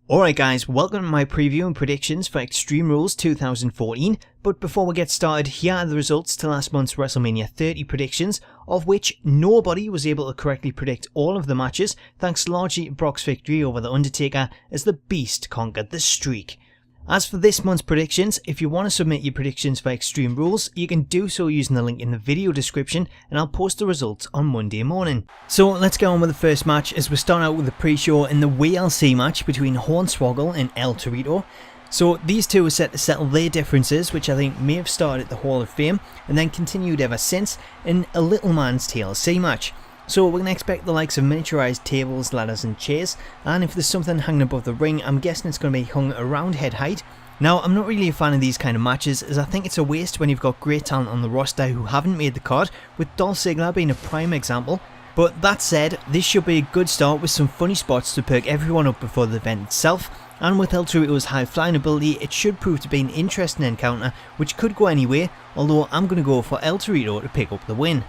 Alright guys, welcome to my preview and predictions for Extreme Rules 2014, but before we get started, here are the results to last month's Wrestlemania 30 predictions, of which nobody was able to correctly predict all of the matches, thanks largely to Brock's victory over The Undertaker as the Beast conquered the streak. As for this month's predictions, if you want to submit your predictions for Extreme Rules, you can do so using the link in the video description, and I'll post the results on Monday morning. So let's get on with the first match as we start out with the pre-show in the WLC match between Hornswoggle and El Torito. So these two are set to settle their differences, which I think may have started at the Hall of Fame and then continued ever since in a little man's TLC match. So we're going to expect the likes of miniaturized tables, ladders and chairs, and if there's something hanging above the ring, I'm guessing it's going to be hung around head height. Now, I'm not really a fan of these kind of matches, as I think it's a waste when you've got great talent on the roster who haven't made the card, with Dolph Ziggler being a prime example. But that said, this should be a good start with some funny spots to perk everyone up before the event itself, and with El Torito's high flying ability, it should prove to be an interesting encounter which could go anywhere, although I'm going to go for El Torito to pick up the win.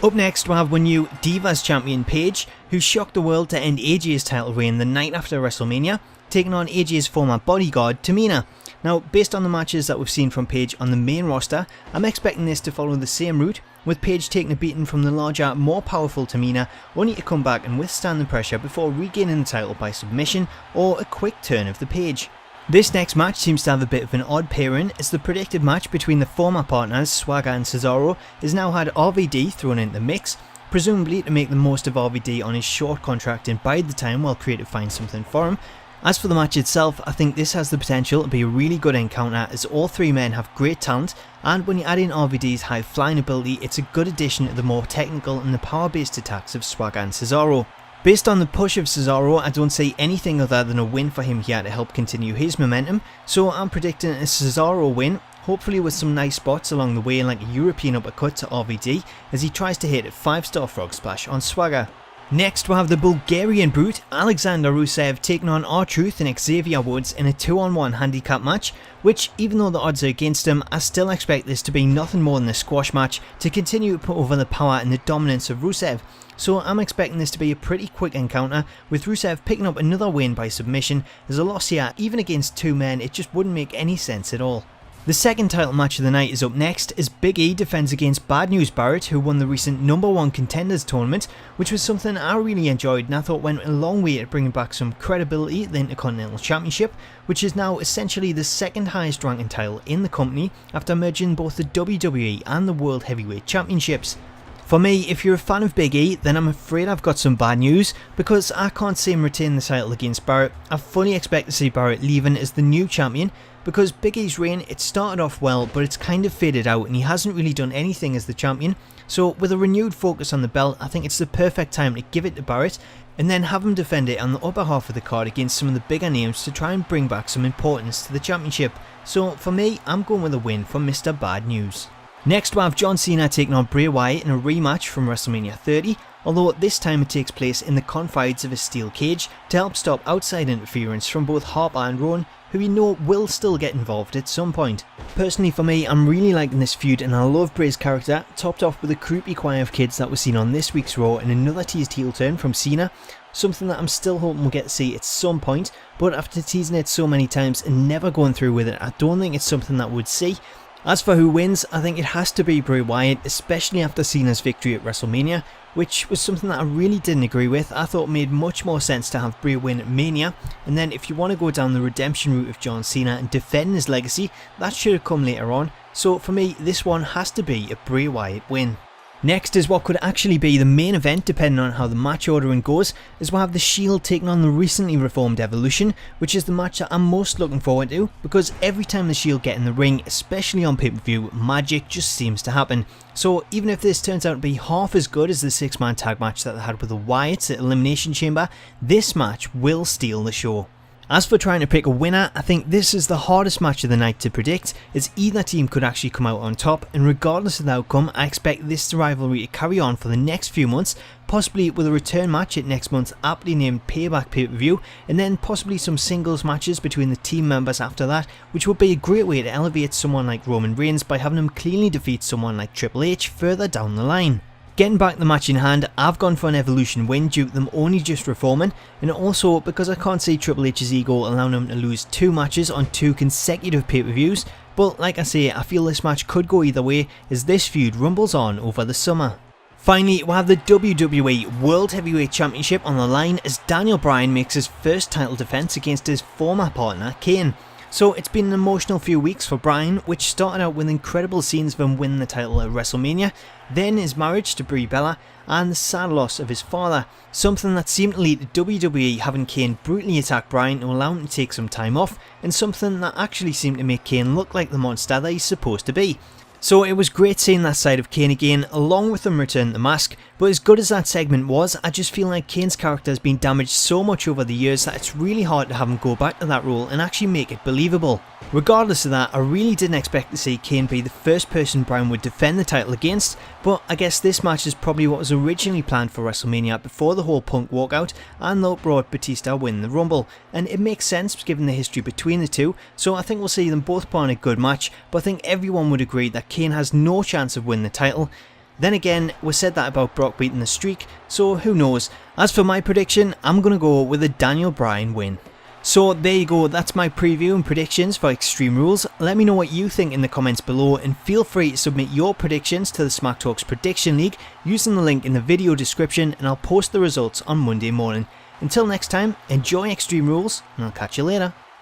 Up next we have our new Divas champion Paige, who shocked the world to end AJ's title reign the night after WrestleMania, taking on AJ's former bodyguard Tamina. Now, based on the matches that we've seen from Paige on the main roster, I'm expecting this to follow the same route, with Paige taking a beating from the larger, more powerful Tamina, only to come back and withstand the pressure before regaining the title by submission or a quick turn of the page. This next match seems to have a bit of an odd pairing, as the predicted match between the former partners Swagger and Cesaro has now had RVD thrown into the mix, presumably to make the most of RVD on his short contract and bide the time while Creative finds something for him. As for the match itself, I think this has the potential to be a really good encounter, as all three men have great talent, and when you add in RVD's high flying ability, it's a good addition to the more technical and the power based attacks of Swagger and Cesaro. Based on the push of Cesaro, I don't see anything other than a win for him here to help continue his momentum, so I'm predicting a Cesaro win, hopefully with some nice spots along the way like a European uppercut to RVD as he tries to hit a 5-star frog splash on Swagger. Next we'll have the Bulgarian Brute, Alexander Rusev, taking on R-Truth and Xavier Woods in a 2-on-1 handicap match, which, even though the odds are against him, I still expect this to be nothing more than a squash match to continue to put over the power and the dominance of Rusev. So I'm expecting this to be a pretty quick encounter, with Rusev picking up another win by submission, as a loss here, even against two men, it just wouldn't make any sense at all. The second title match of the night is up next, as Big E defends against Bad News Barrett, who won the recent #1 Contenders tournament, which was something I really enjoyed and I thought went a long way at bringing back some credibility to the Intercontinental Championship, which is now essentially the second highest ranking title in the company after merging both the WWE and the World Heavyweight Championships. For me, if you're a fan of Big E, then I'm afraid I've got some bad news, because I can't see him retain the title against Barrett. I fully expect to see Barrett leaving as the new champion, because Big E's reign, it started off well, but it's kind of faded out and he hasn't really done anything as the champion. So with a renewed focus on the belt, I think it's the perfect time to give it to Barrett and then have him defend it on the upper half of the card against some of the bigger names to try and bring back some importance to the championship. So for me, I'm going with a win for Mr. Bad News. Next we have John Cena taking on Bray Wyatt in a rematch from Wrestlemania 30, although this time it takes place in the confines of a steel cage to help stop outside interference from both Harper and Rowan, who we know will still get involved at some point. Personally for me, I'm really liking this feud and I love Bray's character, topped off with a creepy choir of kids that was seen on this week's Raw and another teased heel turn from Cena, something that I'm still hoping we'll get to see at some point, but after teasing it so many times and never going through with it, I don't think it's something that we'd see. As for who wins, I think it has to be Bray Wyatt, especially after Cena's victory at WrestleMania, which was something that I really didn't agree with. I thought it made much more sense to have Bray win at Mania, and then if you want to go down the redemption route of John Cena and defend his legacy, that should have come later on. So for me, this one has to be a Bray Wyatt win. Next is what could actually be the main event depending on how the match ordering goes, as we'll have the Shield taking on the recently reformed Evolution, which is the match that I'm most looking forward to, because every time the Shield get in the ring, especially on pay-per-view, magic just seems to happen. So even if this turns out to be half as good as the 6-man tag match that they had with the Wyatts at Elimination Chamber, this match will steal the show. As for trying to pick a winner, I think this is the hardest match of the night to predict, as either team could actually come out on top, and regardless of the outcome, I expect this rivalry to carry on for the next few months, possibly with a return match at next month's aptly named Payback pay-per-view, and then possibly some singles matches between the team members after that, which would be a great way to elevate someone like Roman Reigns by having him cleanly defeat someone like Triple H further down the line. Getting back the match in hand, I've gone for an Evolution win due to them only just reforming, and also because I can't see Triple H's ego allowing him to lose 2 matches on 2 consecutive pay-per-views, but like I say, I feel this match could go either way as this feud rumbles on over the summer. Finally, we'll have the WWE World Heavyweight Championship on the line as Daniel Bryan makes his first title defense against his former partner Kane. So it's been an emotional few weeks for Bryan, which started out with incredible scenes of him winning the title at Wrestlemania, then his marriage to Brie Bella, and the sad loss of his father, something that seemed to lead to WWE having Kane brutally attack Bryan to allow him to take some time off, and something that actually seemed to make Kane look like the monster that he's supposed to be. So it was great seeing that side of Kane again, along with him return the mask, but as good as that segment was, I just feel like Kane's character has been damaged so much over the years that it's really hard to have him go back to that role and actually make it believable. Regardless of that, I really didn't expect to see Kane be the first person Bryan would defend the title against, but I guess this match is probably what was originally planned for WrestleMania before the whole Punk walkout and though it brought Batista win the Rumble, and it makes sense given the history between the two, so I think we'll see them both put on a good match, but I think everyone would agree that Kane has no chance of winning the title. Then again, we said that about Brock beating the streak, so who knows. As for my prediction, I'm going to go with a Daniel Bryan win. So there you go, that's my preview and predictions for Extreme Rules. Let me know what you think in the comments below and feel free to submit your predictions to the Smack Talks Prediction League using the link in the video description, and I'll post the results on Monday morning. Until next time, enjoy Extreme Rules and I'll catch you later.